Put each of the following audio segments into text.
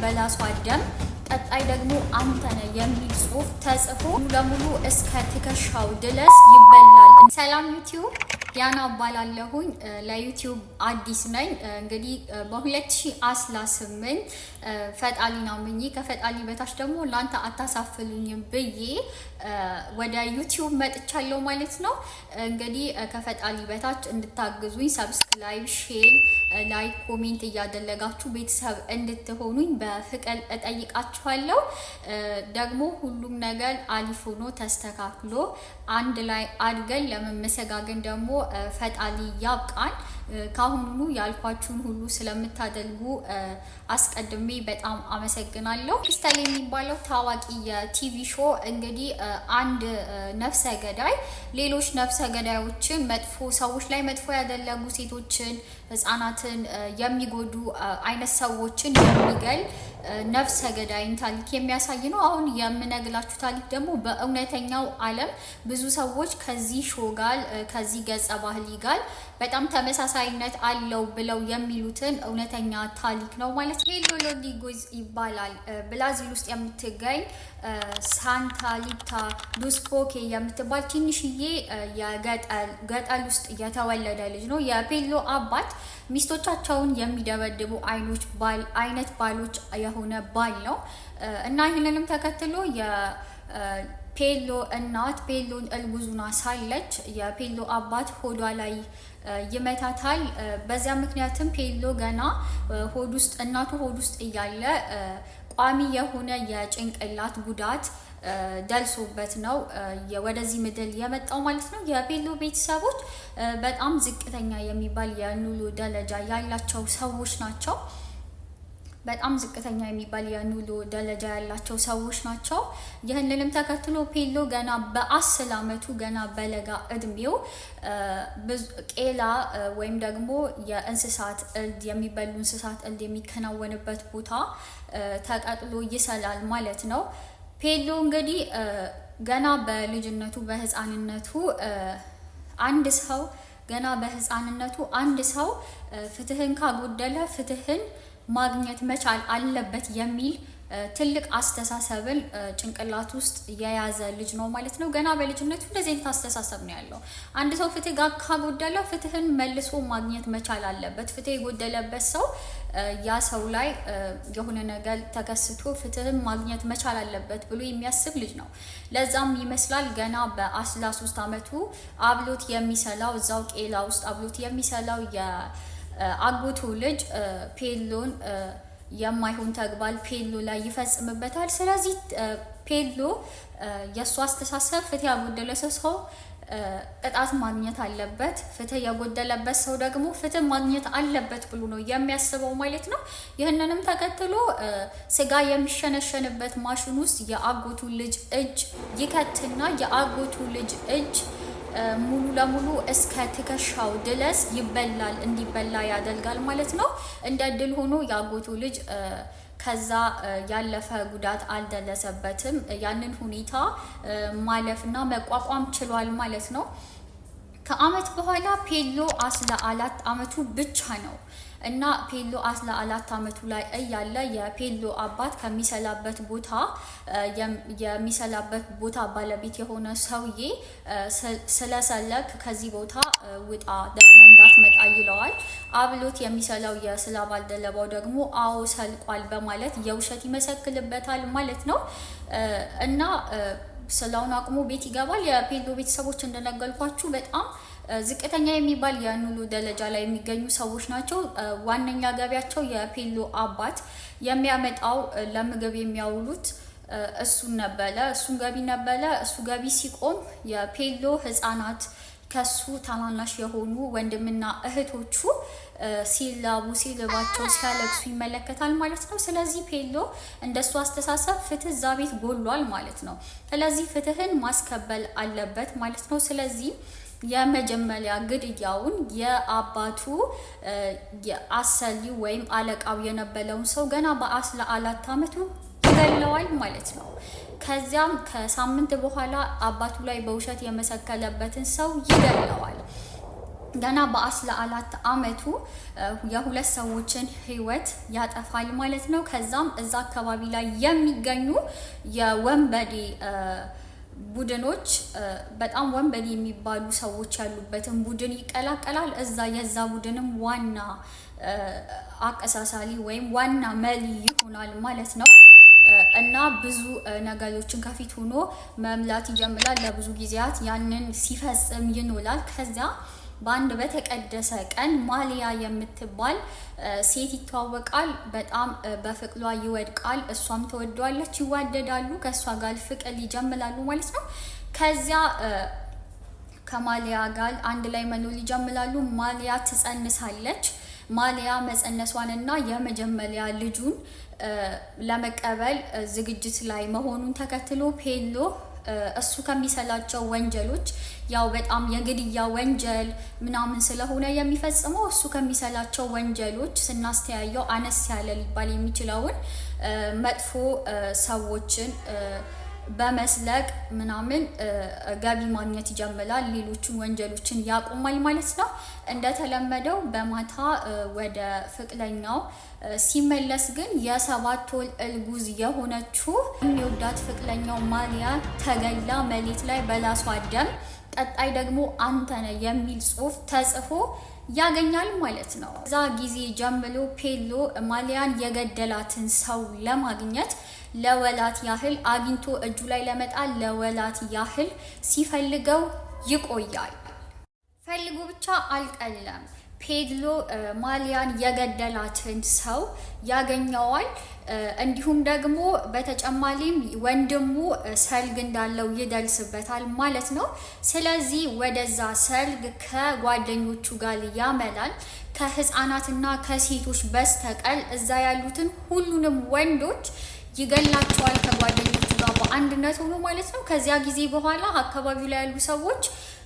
በላሷ ደም ቀጣይ ደግሞ አንተነ የሚል ጽሁፍ ተጽፎ ሙሉ ለሙሉ እስከ ትከሻው ድረስ ይበላል። ሰላም ዩቲዩብ ያና ባላለሁኝ ለዩቲዩብ አዲስ ነኝ። እንግዲህ በ2018 ፈጣሊና ምኝ ከፈጣሊ በታች ደግሞ ላንተ አታሳፍሉኝም ብዬ ወደ ዩቲዩብ መጥቻለሁ ማለት ነው። እንግዲህ ከፈጣሊ በታች እንድታግዙኝ ሰብስክራይብ፣ ሼር፣ ላይክ፣ ኮሜንት እያደረጋችሁ ቤተሰብ እንድትሆኑኝ በፍቅር እጠይቃችኋለሁ። ደግሞ ሁሉም ነገር አሪፍ ሆኖ ተስተካክሎ አንድ ላይ አድገን ለመመሰጋገን ደግሞ ፈጣሊ ያብቃን። ካሁኑ ያልኳችሁን ሁሉ ስለምታደርጉ አስቀድሜ በጣም አመሰግናለሁ። ክሪስታል የሚባለው ታዋቂ የቲቪ ሾው እንግዲህ አንድ ነፍሰ ገዳይ ሌሎች ነፍሰ ገዳዮችን መጥፎ ሰዎች ላይ መጥፎ ያደረጉ ሴቶችን፣ ህፃናትን የሚጎዱ አይነት ሰዎችን የሚገል ነፍሰ ገዳይን ታሪክ የሚያሳይ ነው። አሁን የምነግራችሁ ታሪክ ደግሞ በእውነተኛው ዓለም ብዙ ሰዎች ከዚህ ሾው ጋር ከዚህ ገጸ ባህሪ ጋር በጣም ተመሳሳይነት አለው ብለው የሚሉትን እውነተኛ ታሪክ ነው ማለት ነው። ፔሎ ሮድሪጎዝ ይባላል። ብራዚል ውስጥ የምትገኝ ሳንታ ሪታ ዱስ ፖኬ የምትባል ትንሽዬ የገጠር ውስጥ የተወለደ ልጅ ነው። የፔሎ አባት ሚስቶቻቸውን የሚደበድቡ አይነት ባሎች የሆነ ባል ነው እና ይህንንም ተከትሎ የፔሎ እናት ፔሎን እርጉዙና ሳለች የፔሎ አባት ሆዷ ላይ ይመታታል። በዚያ ምክንያትም ፔሎ ገና እናቱ ሆድ ውስጥ እያለ ቋሚ የሆነ የጭንቅላት ጉዳት ደርሶበት ነው ወደዚህ ምድር የመጣው ማለት ነው። የፔሎ ቤተሰቦች በጣም ዝቅተኛ የሚባል የኑሮ ደረጃ ያላቸው ሰዎች ናቸው። በጣም ዝቅተኛ የሚባል የኑሮ ደረጃ ያላቸው ሰዎች ናቸው። ይህንንም ተከትሎ ፔሎ ገና በ10 ዓመቱ ገና በለጋ እድሜው ቄላ ወይም ደግሞ የእንስሳት እርድ የሚበሉ እንስሳት እርድ የሚከናወንበት ቦታ ተቀጥሎ ይሰራል ማለት ነው። ፔሎ እንግዲህ ገና በልጅነቱ በህፃንነቱ አንድ ሰው ፍትህን ካጎደለ ፍትህን ማግኘት መቻል አለበት የሚል ትልቅ አስተሳሰብን ጭንቅላት ውስጥ የያዘ ልጅ ነው ማለት ነው። ገና በልጅነቱ እንደዚህ አይነት አስተሳሰብ ነው ያለው። አንድ ሰው ፍትህ ጋር ካጎደለ ፍትህን መልሶ ማግኘት መቻል አለበት። ፍትህ የጎደለበት ሰው ያ ሰው ላይ የሆነ ነገር ተከስቶ ፍትህን ማግኘት መቻል አለበት ብሎ የሚያስብ ልጅ ነው። ለዛም ይመስላል ገና በ13 ዓመቱ አብሎት የሚሰላው እዛው ቄላ ውስጥ አብሎት የሚሰላው የአጎቱ ልጅ ፔሎን የማይሆን ተግባር ፔሎ ላይ ይፈጽምበታል። ስለዚህ ፔሎ የእሱ አስተሳሰብ ፍትህ ያጎደለ ሰው ቅጣት ማግኘት አለበት፣ ፍትህ የጎደለበት ሰው ደግሞ ፍትህ ማግኘት አለበት ብሎ ነው የሚያስበው ማለት ነው። ይህንንም ተከትሎ ስጋ የሚሸነሸንበት ማሽን ውስጥ የአጎቱ ልጅ እጅ ይከትና የአጎቱ ልጅ እጅ ሙሉ ለሙሉ እስከ ትከሻው ድረስ እንዲበላ ያደርጋል ማለት ነው። እንደ ድል ሆኖ የአጎቱ ልጅ ከዛ ያለፈ ጉዳት አልደረሰበትም። ያንን ሁኔታ ማለፍና መቋቋም ችሏል ማለት ነው። ከአመት በኋላ ፔሎ 14 ዓመቱ ብቻ ነው እና ፔሎ 14 ዓመቱ ላይ እያለ የፔሎ አባት የሚሰላበት ቦታ ባለቤት የሆነ ሰውዬ ስለሰለክ ከዚህ ቦታ ውጣ ደግመህ እንዳትመጣ ይለዋል። አብሎት የሚሰላው የስራ ባልደረባው ደግሞ አዎ ሰልቋል በማለት የውሸት ይመሰክልበታል ማለት ነው እና ስላውን አቅሞ ቤት ይገባል። የፔሎ ቤተሰቦች እንደነገርኳችሁ በጣም ዝቅተኛ የሚባል የኑሮ ደረጃ ላይ የሚገኙ ሰዎች ናቸው። ዋነኛ ገቢያቸው የፔሎ አባት የሚያመጣው ለምግብ የሚያውሉት እሱን ገቢ ነበረ። እሱ ገቢ ሲቆም የፔሎ ህፃናት ከሱ ታናናሽ የሆኑ ወንድምና እህቶቹ ሲልባቸው ሲያለቅሱ ይመለከታል ማለት ነው። ስለዚህ ፔሎ እንደሱ አስተሳሰብ ፍትህ እዛ ቤት ጎሏል ማለት ነው። ስለዚህ ፍትህን ማስከበል አለበት ማለት ነው። ስለዚህ የመጀመሪያ ግድያውን የአባቱ የአሰሪ ወይም አለቃው የነበረውን ሰው ገና በ14 ዓመቱ ይገለዋል ማለት ነው። ከዚያም ከሳምንት በኋላ አባቱ ላይ በውሸት የመሰከለበትን ሰው ይገለዋል። ገና በ14 ዓመቱ የሁለት ሰዎችን ህይወት ያጠፋል ማለት ነው። ከዛም እዛ አካባቢ ላይ የሚገኙ የወንበዴ ቡድኖች በጣም ወንበዴ የሚባሉ ሰዎች ያሉበትን ቡድን ይቀላቀላል። እዛ የዛ ቡድንም ዋና አቀሳሳሊ ወይም ዋና መሪ ይሆናል ማለት ነው። እና ብዙ ነገሮችን ከፊት ሆኖ መምላት ይጀምራል። ለብዙ ጊዜያት ያንን ሲፈጽም ይኖራል። ከዛ በአንድ በተቀደሰ ቀን ማሊያ የምትባል ሴት ይተዋወቃል። በጣም በፍቅሯ ይወድቃል። እሷም ተወደዋለች፣ ይዋደዳሉ። ከእሷ ጋር ፍቅር ይጀምራሉ ማለት ነው። ከዚያ ከማሊያ ጋር አንድ ላይ መኖር ይጀምራሉ። ማሊያ ትጸንሳለች። ማሊያ መጸነሷንና የመጀመሪያ ልጁን ለመቀበል ዝግጅት ላይ መሆኑን ተከትሎ ፔሎ እሱ ከሚሰላቸው ወንጀሎች ያው በጣም የግድያ ወንጀል ምናምን ስለሆነ የሚፈጽመው እሱ ከሚሰላቸው ወንጀሎች ስናስተያየው አነስ ያለ ሊባል የሚችለውን መጥፎ ሰዎችን በመስለቅ ምናምን ገቢ ማግኘት ይጀምራል። ሌሎችን ወንጀሎችን ያቆማል ማለት ነው። እንደተለመደው በማታ ወደ ፍቅረኛው ሲመለስ ግን የ7 ወር እርጉዝ የሆነችው የሚወዳት ፍቅረኛው ማሊያ ተገላ መሬት ላይ በላሷ ደም ቀጣይ ደግሞ አንተ ነህ የሚል ጽሑፍ ተጽፎ ያገኛል ማለት ነው። እዛ ጊዜ ጀምሮ ፔሎ ማሊያን የገደላትን ሰው ለማግኘት ለወላት ያህል አግኝቶ እጁ ላይ ለመጣል ለወላት ያህል ሲፈልገው ይቆያል። ፈልጎ ብቻ አልቀለም። ፔሎ ማሊያን የገደላትን ሰው ያገኘዋል። እንዲሁም ደግሞ በተጨማሪም ወንድሙ ሰርግ እንዳለው ይደርስበታል ማለት ነው። ስለዚህ ወደዛ ሰርግ ከጓደኞቹ ጋር ያመላል። ከህፃናትና ከሴቶች በስተቀር እዛ ያሉትን ሁሉንም ወንዶች ይገላቸዋል ከጓደኞቹ ጋር በአንድነት ሆኖ ማለት ነው። ከዚያ ጊዜ በኋላ አካባቢው ላይ ያሉ ሰዎች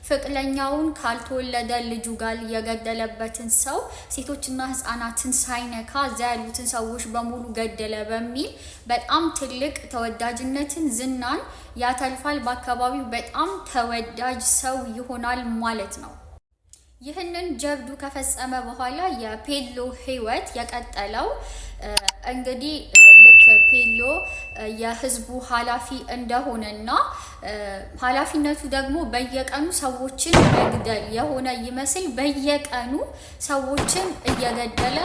ፍቅረኛውን ካልተወለደ ልጁ ጋር የገደለበትን ሰው ሴቶችና ህፃናትን ሳይነካ እዛ ያሉትን ሰዎች በሙሉ ገደለ በሚል በጣም ትልቅ ተወዳጅነትን፣ ዝናን ያተርፋል። በአካባቢው በጣም ተወዳጅ ሰው ይሆናል ማለት ነው። ይህንን ጀብዱ ከፈጸመ በኋላ የፔሎ ህይወት የቀጠለው እንግዲህ ልክ ፔሎ የህዝቡ ኃላፊ እንደሆነና ኃላፊነቱ ደግሞ በየቀኑ ሰዎችን መግደል የሆነ ይመስል በየቀኑ ሰዎችን እየገደለ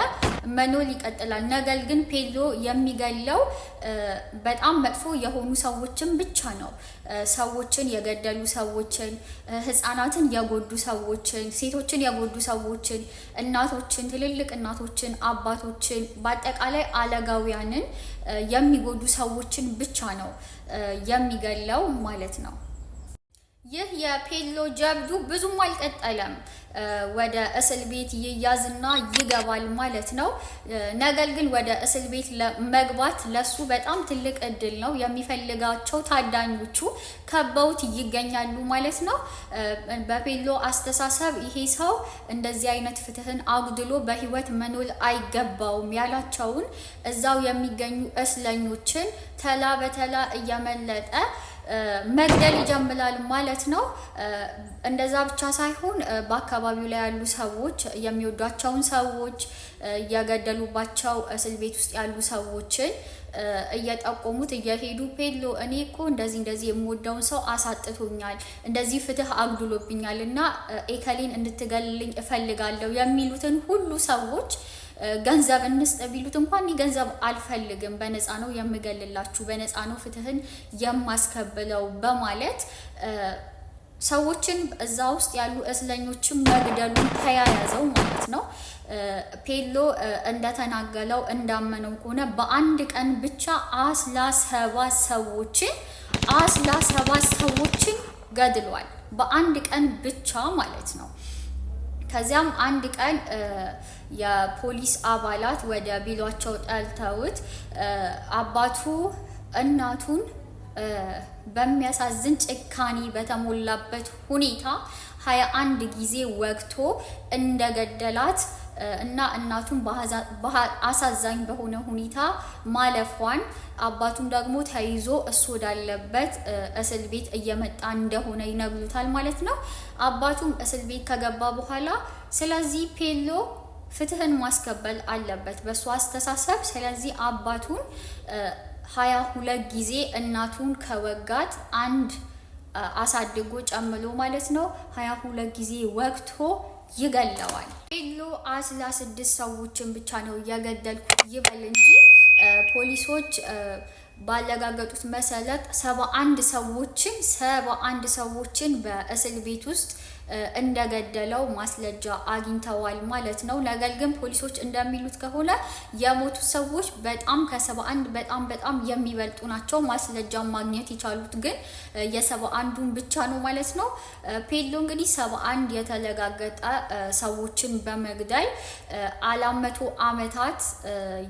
መኖር ይቀጥላል። ነገር ግን ፔሎ የሚገለው በጣም መጥፎ የሆኑ ሰዎችን ብቻ ነው። ሰዎችን የገደሉ ሰዎችን፣ ህፃናትን የጎዱ ሰዎችን፣ ሴቶችን የጎዱ ሰዎችን፣ እናቶችን፣ ትልልቅ እናቶችን፣ አባቶችን፣ በአጠቃላይ አረጋውያንን የሚጎዱ ሰዎችን ብቻ ነው የሚገለው ማለት ነው። ይህ የፔሎ ጀብዱ ብዙም አልቀጠለም። ወደ እስር ቤት ይያዝና ይገባል ማለት ነው። ነገር ግን ወደ እስር ቤት መግባት ለሱ በጣም ትልቅ እድል ነው። የሚፈልጋቸው ታዳኞቹ ከበውት ይገኛሉ ማለት ነው። በፔሎ አስተሳሰብ ይሄ ሰው እንደዚህ አይነት ፍትህን አጉድሎ በህይወት መኖር አይገባውም ያላቸውን እዛው የሚገኙ እስረኞችን ተላ በተላ እየመለጠ መግደል ይጀምራል ማለት ነው። እንደዛ ብቻ ሳይሆን በአካባቢው ላይ ያሉ ሰዎች የሚወዷቸውን ሰዎች የገደሉባቸው እስር ቤት ውስጥ ያሉ ሰዎችን እየጠቆሙት እየሄዱ ፔሎ እኔ እኮ እንደዚህ የምወደውን ሰው አሳጥቶኛል፣ እንደዚህ ፍትህ አጉድሎብኛል እና ኤከሌን እንድትገልልኝ እፈልጋለሁ የሚሉትን ሁሉ ሰዎች ገንዘብ እንስጥ ቢሉት እንኳን ገንዘብ አልፈልግም፣ በነፃ ነው የምገልላችሁ፣ በነፃ ነው ፍትህን የማስከብለው በማለት ሰዎችን እዛ ውስጥ ያሉ እስረኞችን መግደሉን ተያያዘው ማለት ነው። ፔሎ እንደተናገለው እንዳመነው ከሆነ በአንድ ቀን ብቻ 17 ሰዎችን ገድሏል። በአንድ ቀን ብቻ ማለት ነው። ከዚያም አንድ ቀን የፖሊስ አባላት ወደ ቢሏቸው ጠልተውት አባቱ እናቱን በሚያሳዝን ጭካኔ በተሞላበት ሁኔታ 21 ጊዜ ወግቶ እንደገደላት እና እናቱን አሳዛኝ በሆነ ሁኔታ ማለፏን አባቱም ደግሞ ተይዞ እሱ ወዳለበት እስር ቤት እየመጣ እንደሆነ ይነግሩታል ማለት ነው። አባቱም እስር ቤት ከገባ በኋላ ስለዚህ ፔሎ ፍትህን ማስከበል አለበት በሱ አስተሳሰብ። ስለዚህ አባቱን 22 ጊዜ እናቱን ከወጋት አንድ አሳድጎ ጨምሎ ማለት ነው 22 ጊዜ ወግቶ ይገለዋል። ፔሎ 16 ሰዎችን ብቻ ነው የገደልኩት ይበል እንጂ ፖሊሶች ባለጋገጡት መሰረት 71 ሰዎችን በእስር ቤት ውስጥ እንደገደለው ማስለጃ አግኝተዋል ማለት ነው። ነገር ግን ፖሊሶች እንደሚሉት ከሆነ የሞቱ ሰዎች በጣም ከ71 በጣም የሚበልጡ ናቸው። ማስለጃ ማግኘት የቻሉት ግን የ71ዱን ብቻ ነው ማለት ነው። ፔሎ እንግዲህ 71 የተለጋገጠ ሰዎችን በመግደል 400 ዓመታት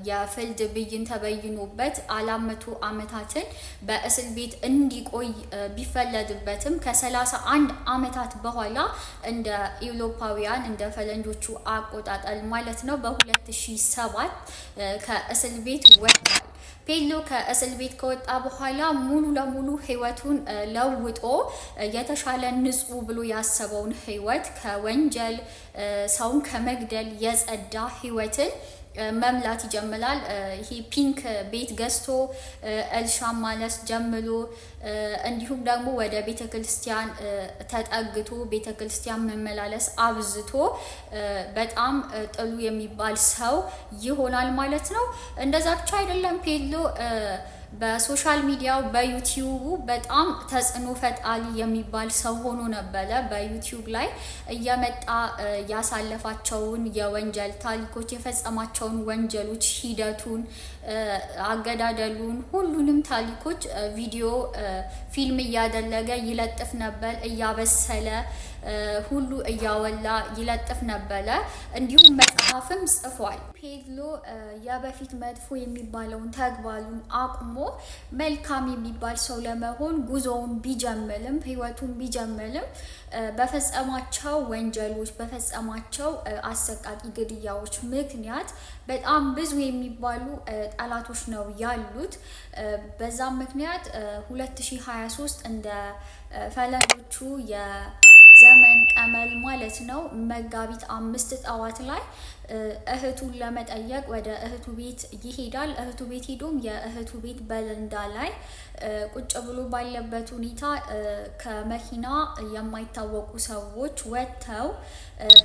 የፍርድ ብይን ተበይኖበት 400 ዓመታትን በእስር ቤት እንዲቆይ ቢፈለድበትም ከ31 ዓመታት በኋላ እንደ ኢውሮፓውያን እንደ ፈረንጆቹ አቆጣጠር ማለት ነው በ2007 ከእስር ቤት ወጥቷል። ፔሎ ከእስር ቤት ከወጣ በኋላ ሙሉ ለሙሉ ህይወቱን ለውጦ የተሻለ ንጹህ ብሎ ያሰበውን ህይወት ከወንጀል ሰውን ከመግደል የጸዳ ህይወትን መምላት ይጀምራል። ይሄ ፒንክ ቤት ገዝቶ እርሻ ማለስ ጀምሮ እንዲሁም ደግሞ ወደ ቤተክርስቲያን ተጠግቶ ቤተክርስቲያን መመላለስ አብዝቶ በጣም ጥሩ የሚባል ሰው ይሆናል ማለት ነው። እንደዛ ብቻ አይደለም ፔሎ በሶሻል ሚዲያው በዩቲዩቡ በጣም ተጽዕኖ ፈጣሪ የሚባል ሰው ሆኖ ነበረ። በዩቲዩብ ላይ እየመጣ ያሳለፋቸውን የወንጀል ታሪኮች የፈጸማቸውን ወንጀሎች ሂደቱን፣ አገዳደሉን፣ ሁሉንም ታሪኮች ቪዲዮ ፊልም እያደረገ ይለጥፍ ነበር። እያበሰለ ሁሉ እያወላ ይለጥፍ ነበረ። እንዲሁም መጽሐፍም ጽፏል። ፔሎ የበፊት መጥፎ የሚባለውን ተግባሩን አቁሞ መልካም የሚባል ሰው ለመሆን ጉዞውን ቢጀምርም ህይወቱን ቢጀምርም በፈጸማቸው ወንጀሎች በፈጸማቸው አሰቃቂ ግድያዎች ምክንያት በጣም ብዙ የሚባሉ ጠላቶች ነው ያሉት። በዛም ምክንያት 2023 እንደ ፈረንጆቹ የዘመን ቀመር ማለት ነው መጋቢት 5 ጠዋት ላይ እህቱን ለመጠየቅ ወደ እህቱ ቤት ይሄዳል። እህቱ ቤት ሄዶም የእህቱ ቤት በረንዳ ላይ ቁጭ ብሎ ባለበት ሁኔታ ከመኪና የማይታወቁ ሰዎች ወጥተው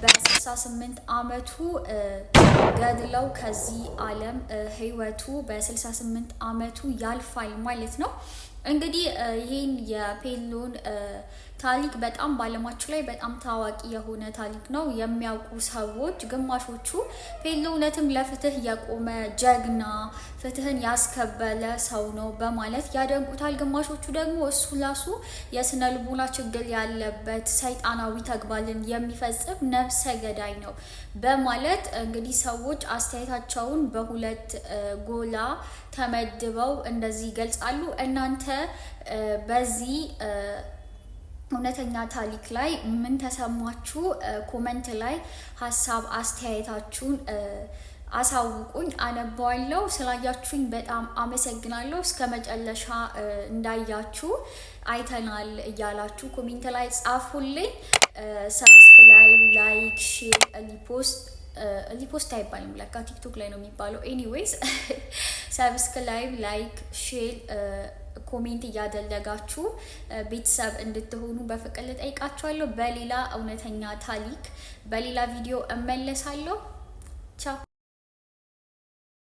በ68 ዓመቱ ገድለው ከዚህ ዓለም ህይወቱ በ68 ዓመቱ ያልፋል ማለት ነው። እንግዲህ ይሄን የፔሎን ታሪክ በጣም ባለማችሁ ላይ በጣም ታዋቂ የሆነ ታሪክ ነው። የሚያውቁ ሰዎች ግማሾቹ ፔሎ እውነትም ለፍትህ የቆመ ጀግና፣ ፍትህን ያስከበለ ሰው ነው በማለት ያደንቁታል። ግማሾቹ ደግሞ እሱ ራሱ የስነ ልቦና ችግር ያለበት ሰይጣናዊ ተግባርን የሚፈጽም ነፍሰ ገዳይ ነው በማለት እንግዲህ ሰዎች አስተያየታቸውን በሁለት ጎላ ተመድበው እንደዚህ ይገልጻሉ። እናንተ በዚህ እውነተኛ ታሪክ ላይ ምን ተሰማችሁ? ኮመንት ላይ ሀሳብ አስተያየታችሁን አሳውቁኝ፣ አነባዋለሁ። ስላያችሁኝ በጣም አመሰግናለሁ። እስከ መጨረሻ እንዳያችሁ አይተናል እያላችሁ ኮሜንት ላይ ጻፉልኝ። ሰብስክራይብ፣ ላይክ፣ ሼር፣ ሪፖስት አይባልም ለካ ቲክቶክ ላይ ነው የሚባለው። ኤኒዌይስ ሰብስክራይብ፣ ላይክ፣ ሼር ኮሜንት እያደረጋችሁ ቤተሰብ እንድትሆኑ በፍቅር ጠይቃችኋለሁ። በሌላ እውነተኛ ታሪክ በሌላ ቪዲዮ እመለሳለሁ። ቻው።